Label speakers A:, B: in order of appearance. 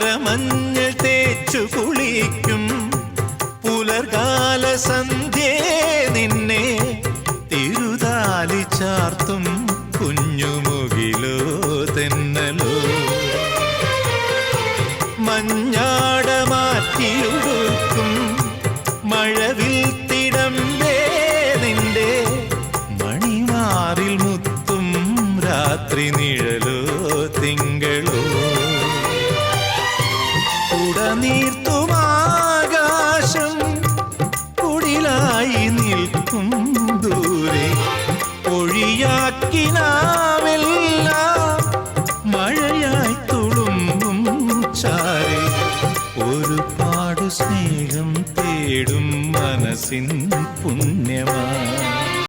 A: കരമഞ്ഞൾ തേച്ചു കുളിക്കും പുലർകാല സന്ധ്യേ നിന്നെ തിരുതാലി ചാർത്തും കുഞ്ഞുമുകിലോ തെന്നലോ മഞ്ഞാട മാറ്റിയുടുക്കും മഴവിൽ തിടമ്പേ നിന്റെ മണിമാറിൽ മുത്തും രാത്രി നിഴലോ തിങ്കളോ ഉടനീർത്തുമാകാശം കുടിലായി നിൽക്കും ദൂരെ ഒഴിയാക്കിനാ